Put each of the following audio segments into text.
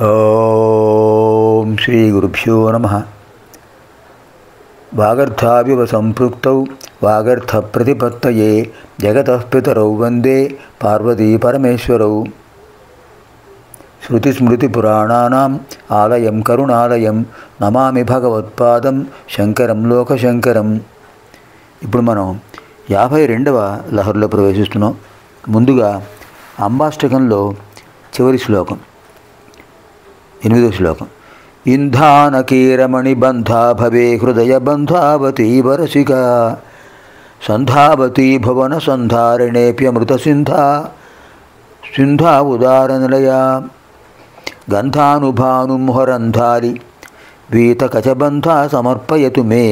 ఓం శ్రీ గురుభ్యో నమః. వాగర్థావివ సంపృక్తౌ వాగర్థ ప్రతిపత్తయే జగతః పితరౌ వందే పార్వతీ పరమేశ్వరౌ. శృతిస్మృతిపురాణానాం ఆలయం కరుణాలయం నమామి భగవత్పాదం శంకరం లోకశంకరం. ఇప్పుడు మనం 52వ లహరిలో ప్రవేశిస్తున్నాం. ముందుగా అంబాష్టకంలో చివరి శ్లోకం 8వ శ్లోకం. ఇంధానకీరమణి బంధా భవే హృదయ బంధావతీ వరసిక సంధావతీ భువన సంధారిణేప్యమృత సింధా ఉదారనిలయా గంధానుభానుముహరంధారి వీతకచబంధా సమర్పయతు మే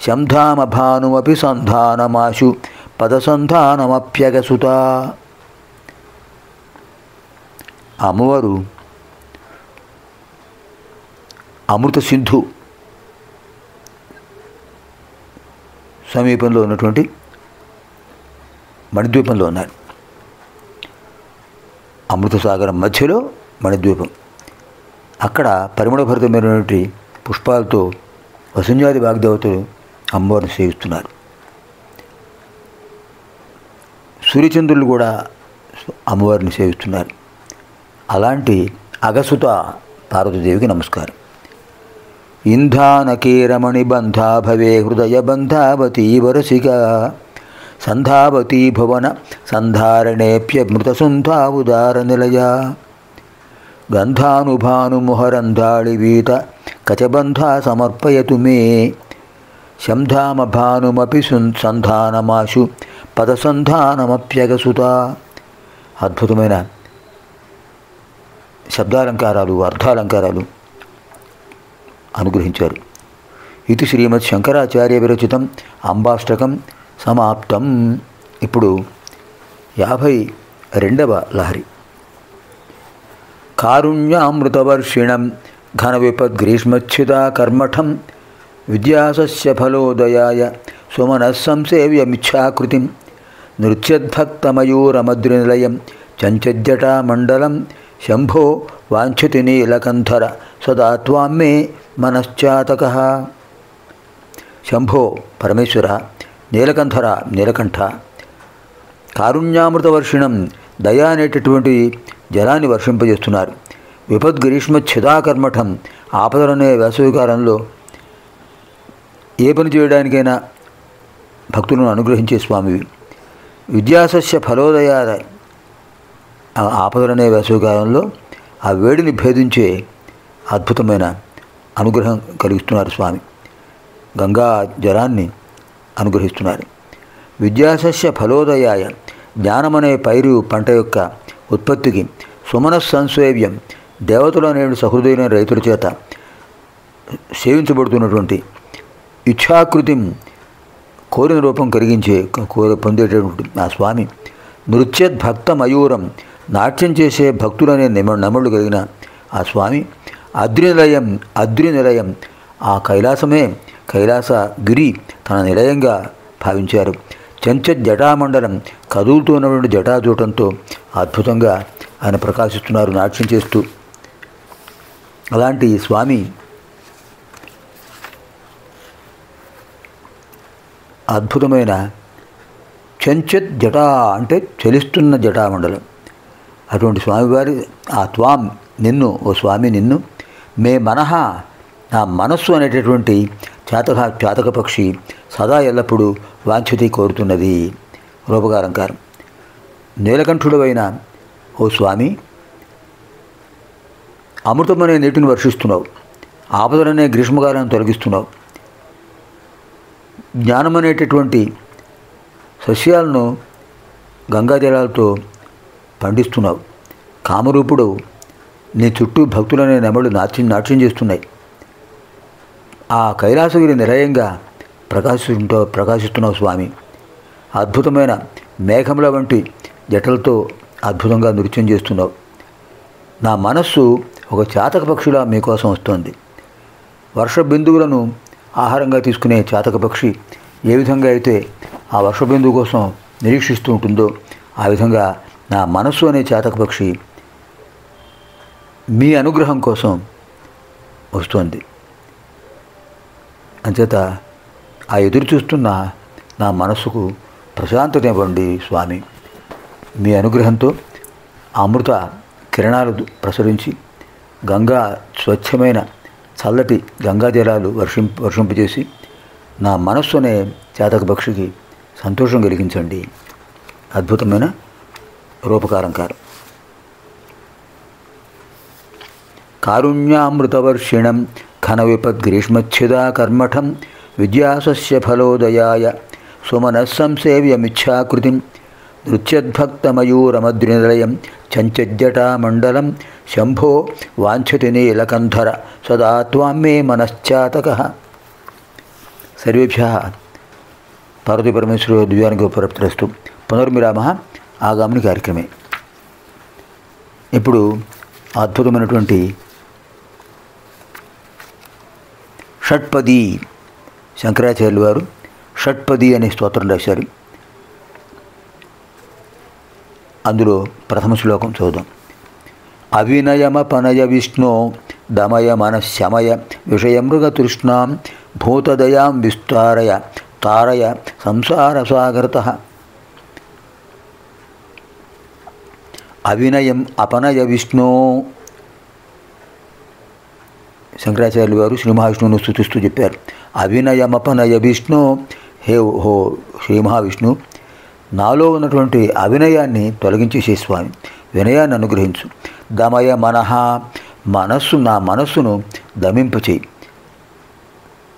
శంధామభానుమపి సంధానమాశు పదసంధానమప్యగసుతా. అమ్మవారు అమృత సింధు సమీపంలో ఉన్నటువంటి మణిద్వీపంలో ఉన్నారు. అమృతసాగరం మధ్యలో మణిద్వీపం. అక్కడ పరిమళభరితమైనటువంటి పుష్పాలతో వసుంజాది వాగ్దేవతలు అమ్మవారిని సేవిస్తున్నారు. సూర్యచంద్రులు కూడా అమ్మవారిని సేవిస్తున్నారు. అలాంటి అగసుత పార్వతీదేవికి నమస్కారం. ఇంధానకీరమణి బంధా భవే హృదయ బంధావతీ వరసిక సంధావతీ భువన సంధారణేప్యమృత సుంధా ఉదార నిలయ గంధానుభానుముహరంధాళి వీత కచబంధా సమర్పయతు మే శంధామభానుమపి సంధానమాశు పదసంధానమప్యగసుత. అద్భుతమైన శబ్దాలంకారాలు, అర్థాలంకారాలు అనుగ్రహించారు. ఇది శ్రీమద్ శంకరాచార్య విరచితం అంబాష్టకం సమాప్తం. ఇప్పుడు 52వ లహరి. కారుణ్యామృతవర్షిణం ఘన విపద్గ్రీష్మచ్ఛిదా కర్మఠం విద్యాసస్య ఫలోదయాయ సుమనస్సంసేవ్యమిచ్ఛాకృతిం నృత్యద్భక్తమయూరమద్రినిలయం చంచజ్జటామండలం శంభో వాంఛతి నీలకంఠర సదా త్వాం మే మనశ్చాతకః. శంభో పరమేశ్వర, నీలకంఠర నీలకంఠ, కారుణ్యామృతవర్షిణం దయా అనేటటువంటి జలాన్ని వర్షింపజేస్తున్నారు. విపద్గ్రీష్మ ఛిదాకర్మఠం ఆపదలనే వేసవికాలంలో ఏ పని చేయడానికైనా భక్తులను అనుగ్రహించే స్వామివి. విద్యాసస్య ఫలోదయాద ఆపదలనే వేసవికాలంలో ఆ వేడిని భేదించే అద్భుతమైన అనుగ్రహం కలిగిస్తున్నారు స్వామి. గంగా జలాన్ని అనుగ్రహిస్తున్నారు. విద్యాసస్య ఫలోదయాయ జ్ఞానమనే పైరు పంట యొక్క ఉత్పత్తికి సుమనస్సంసేవ్యం దేవతలు అనే సహృదయులైన రైతుల చేత సేవించబడుతున్నటువంటి ఇచ్ఛాకృతిం కోరిన రూపం కలిగించే పొందేటటువంటి ఆ స్వామి. నృత్యద్భక్త మయూరం నాట్యం చేసే భక్తులనే నమళ్ళు కలిగిన ఆ స్వామి. అద్రినిలయం ఆ కైలాసమే కైలాసగిరి తన నిలయంగా భావించారు. జటామండలం కదులుతున్నటువంటి జటాజూటంతో అద్భుతంగా ఆయన ప్రకాశిస్తున్నారు నాట్యం చేస్తూ. అలాంటి స్వామి అద్భుతమైన చంచత్ జటా అంటే చలిస్తున్న జటామండలం. అటువంటి స్వామివారి ఆ త్వాం నిన్ను, ఓ స్వామి నిన్ను, మే మనహ నా మనస్సు అనేటటువంటి చాతక పక్షి సదా ఎల్లప్పుడూ వాంఛతి కోరుతున్నది. రూపకారంకారం. నీలకంఠుడవైన ఓ స్వామి, అమృతమనే నీటిని వర్షిస్తున్నావు, ఆపదలనే గ్రీష్మకాలాన్ని తొలగిస్తున్నావు, జ్ఞానమనేటటువంటి సస్యాలను గంగాజలాలతో పండిస్తున్నావు. కామరూపుడు నీ చుట్టూ భక్తులనే నెమళ్ళు నాట్యం చేస్తున్నాయి. ఆ కైలాసగిరి నిలయంగా ప్రకాశిస్తున్నావు స్వామి. అద్భుతమైన మేఘముల వంటి జటలతో అద్భుతంగా నృత్యం చేస్తున్నావు. నా మనస్సు ఒక చాతక పక్షిలా మీకోసం వస్తోంది. వర్ష బిందువులను ఆహారంగా తీసుకునే చాతక పక్షి ఏ విధంగా అయితే ఆ వర్ష బిందువు కోసం నిరీక్షిస్తూ ఉంటుందో ఆ విధంగా నా మనస్సు అనే చాతక పక్షి మీ అనుగ్రహం కోసం వస్తుంది. అంచేత ఆ ఎదురు చూస్తున్న నా మనసుకు ప్రశాంతత ఇవ్వండి స్వామి. మీ అనుగ్రహంతో అమృత కిరణాలు ప్రసరించి గంగా స్వచ్ఛమైన చల్లటి గంగా జలాలు వర్షింపజేసి నా మనస్సునే చేతక పక్షికి సంతోషం కలిగించండి. అద్భుతమైన రూపకాలంకారం. కారుణ్యామృతవర్షిణం ఘన విపద్గ్రీష్మచ్ఛిదా కర్మఠం విద్యాసస్య ఫలోదయాయ సుమనస్సంసేవ్యమిచ్ఛాకృతిం నృత్యద్భక్తమయూరమద్రినిలయం చంచజ్జటామండలం శంభో వాంఛతి నీలకంధర సదా త్వాం మే మనశ్చాతకః. సర్వేభ్యः పార్వతీ పరమేశ్వరో దివ్యానుగ్రహప్రాప్తిరస్తు. పునర్మిరామः ఆగామిని కార్యక్రమే. ఇప్పుడు అద్భుతమైనటువంటి షట్పది శంకరాచార్యులు వారు షట్పది అనే స్తోత్రం రాశారు. అందులో ప్రథమ శ్లోకం చదువుదాం. అవినయమపనయ విష్ణో దమయ మనశ్శమయ విషయమృగతృష్ణాం భూతదయాం విస్తారయ తారయ సంసారసాగరతః. అవినయం అపనయ విష్ణో. శంకరాచార్యులు వారు శ్రీ మహావిష్ణువును స్తుతిస్తూ చెప్పారు. అవినయమపనయ విష్ణు, హో శ్రీ మహావిష్ణు, నాలో ఉన్నటువంటి అవినయాన్ని తొలగించేసే స్వామి, వినయాన్ని అనుగ్రహించు. దమయ మనః, నా మనస్సును దమింపచేయి,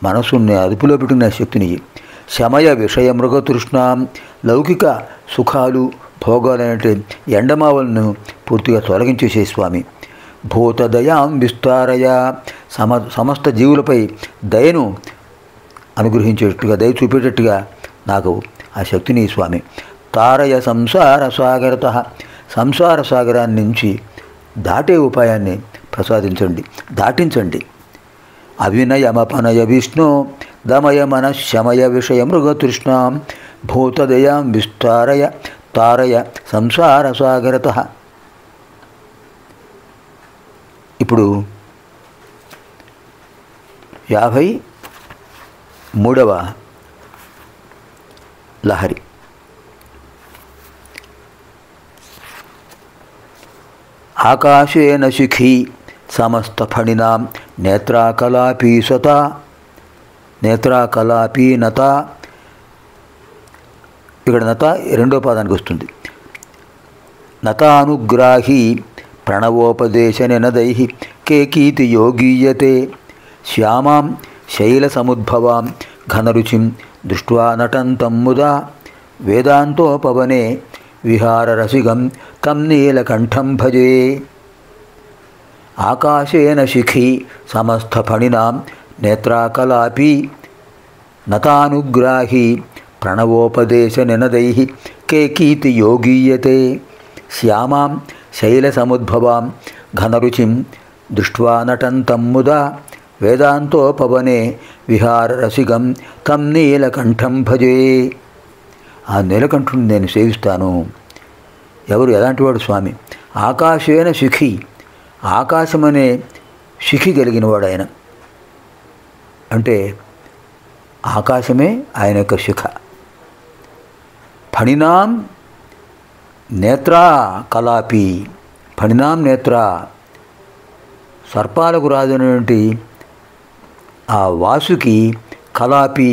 మనస్సుని అదుపులో పెట్టిన శక్తిని. శమయ విషయ మృగతృష్ణాం, లౌకిక సుఖాలు భోగాలనే ఎండమావలను పూర్తిగా తొలగించేసే స్వామి. భూతదయాం విస్తారయ, సమస్త జీవులపై దయను అనుగ్రహించేటట్టుగా, దయ చూపేటట్టుగా నాకు ఆ శక్తిని స్వామి. తారయ సంసార సాగరతః, సంసార సాగరాన్ని నుంచి దాటే ఉపాయాన్ని ప్రసాదించండి, దాటించండి. అవినయమపనయ విష్ణు దమయ మనశ్శమయ విషయ మృగతృష్ణాం భూతదయాం విస్తారయ తారయ సంసార సాగరతః. ఇప్పుడు 53వ లహరి. ఆకాశేన శిఖీ సమస్తఫణినాం నేత్రాకలాపీ సతా, నేత్రాకలాపీ నత. ఇక్కడ నత రెండో పాదానికి వస్తుంది. నతానుగ్రాహీ ప్రణవోపదేశ నినదైః కేకీతి యోగీయతే శ్యామాం శైలసముద్భవాం ఘనరుచిం దృష్ట్వా నటంతం ముదా వేదాంతోపవనే విహారరసిగం తం నీలకంఠం భజే. ఆకాశేన శిఖీ సమస్తఫణినాం నేత్రాకలాపీ నతానుగ్రాహీ ప్రణవోపదేశ నినదైః కేకీతి యోగీయతే శ్యామాం శైలసముద్భవాం ఘనరుచిం దృష్ట్వా నటంతం ముదా వేదాంతోపవనే విహారరసిగం తం నీలకంఠం భజే. ఆ నీలకంఠుని నేను సేవిస్తాను. ఎవరు, ఎలాంటివాడు స్వామి? ఆకాశేన శిఖి, ఆకాశమనే శిఖి కలిగినవాడు ఆయన. అంటే ఆకాశమే ఆయన యొక్క శిఖ. ఫణినాం నేత్రా కలాపి, ఫణినాం నేత్ర, సర్పాలకు రాజునటువంటి ఆ వాసుకి కలాపి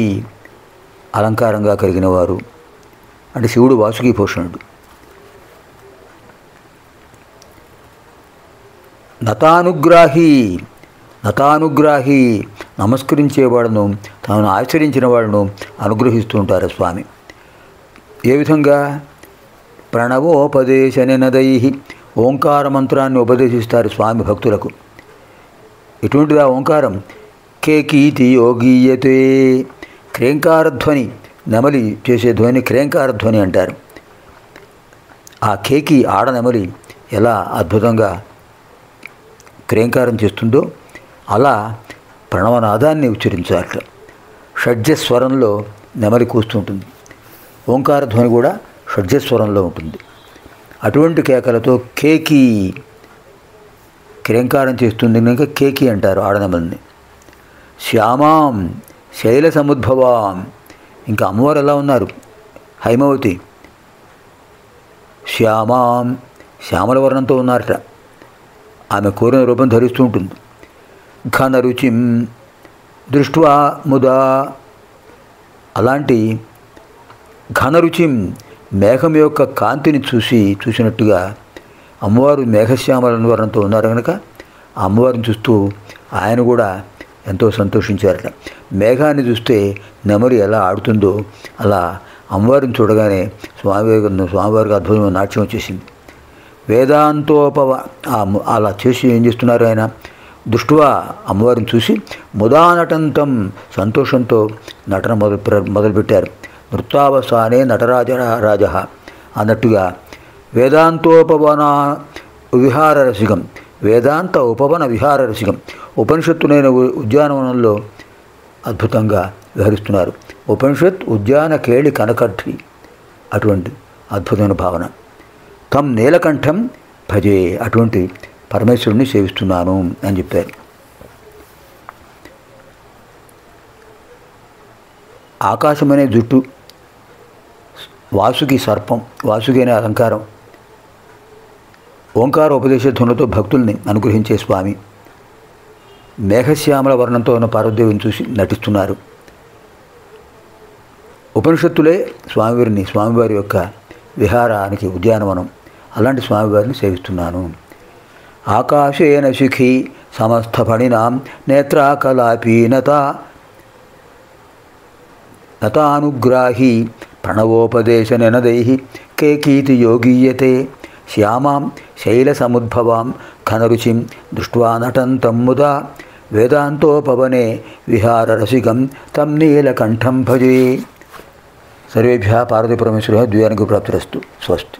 అలంకారంగా కలిగిన వారు. అంటే శివుడు వాసుకి భూషణుడు. నతానుగ్రాహి, నతానుగ్రాహి, నమస్కరించేవాడును తాను ఆచరించిన వాళ్ళను అనుగ్రహిస్తూ ఉంటారు స్వామి. ఏ విధంగా? ప్రణవోపదేశ నినదైః, ఓంకార మంత్రాన్ని ఉపదేశిస్తారు స్వామి భక్తులకు. ఎటువంటిది ఆ ఓంకారం? కేకీతి యోగీయతే, క్రేంకారధ్వని, నెమలి చేసే ధ్వని క్రేంకారధ్వని అంటారు. ఆ కేకి ఆడనెమలి ఎలా అద్భుతంగా క్రేంకారం చేస్తుందో అలా ప్రణవనాదాన్ని ఉచ్చరించాలట. షడ్జస్వరంలో నెమలి కూస్తుంటుంది. ఓంకార ధ్వని కూడా షడ్జస్వరంలో ఉంటుంది. అటువంటి కేకలతో కేకి కిరంకారం చేస్తుంది కనుక కేకి అంటారు ఆడనమ్మల్ని. శ్యామాం శైల సముద్భవాం, ఇంకా అమ్మవారు ఎలా ఉన్నారు, హైమవతి. శ్యామాం శ్యామల వర్ణంతో ఉన్నారట, ఆమె కోరిన రూపం ధరిస్తూ ఉంటుంది. ఘనరుచిం దృష్ట్వా ముదా, అలాంటి ఘనరుచిం మేఘం యొక్క కాంతిని చూసినట్టుగా అమ్మవారు మేఘశ్యామల వర్ణంతో ఉన్నారు కనుక ఆ అమ్మవారిని చూస్తూ ఆయన కూడా ఎంతో సంతోషించారట. మేఘాన్ని చూస్తే నెమరి ఎలా ఆడుతుందో అలా అమ్మవారిని చూడగానే స్వామివారికి అద్భుతమైన నాట్యం వచ్చేసింది. వేదాంతోపవ అలా చేసి ఏం చేస్తున్నారు ఆయన, దృష్ట్వా అమ్మవారిని చూసి ముదానటంతం సంతోషంతో నటన మొదలుపెట్టారు. నృత్యావసానే నటరాజ అన్నట్టుగా వేదాంతోపవన విహార రసికం, వేదాంత ఉపవన విహార రసికం, ఉపనిషత్తునైన ఉద్యానవనంలో అద్భుతంగా విహరిస్తున్నారు. ఉపనిషత్ ఉద్యాన కేళి కనకర్ధి, అటువంటి అద్భుతమైన భావన. తం నీలకంఠం భజే, అటువంటి పరమేశ్వరుని సేవిస్తున్నాను అని చెప్పారు. ఆకాశమనే జుట్టు, వాసుకి సర్పం, వాసుకి అనే అలంకారం, ఓంకార ఉపదేశ ధ్వనులతో భక్తుల్ని అనుగ్రహించే స్వామి. మేఘశ్యామల వర్ణంతో ఉన్న పార్వతీదేవిని చూసి నటిస్తున్నారు. ఉపనిషత్తులే స్వామివారి యొక్క విహారానికి ఉద్యానవనం, అలాంటి స్వామివారిని సేవిస్తున్నాను. ఆకాశేన శిఖి సమస్తఫణినాం నేత్రాకలాపీ నతానుగ్రాహి ప్రణవోపదేశ నినదై కేకీతి యోగీయతే శ్యామాం శైలసముద్భవాం ఘనరుచిం దృష్ట్వా నటంతం ముదా వేదాంతోపవనే విహారరసికం తం నీలకంఠం భజే. సర్వేభ్యः పార్వతీపరమేశ్వరः ద్వ్యానుగ్రహప్రాప్తిరస్తు. స్వస్తి.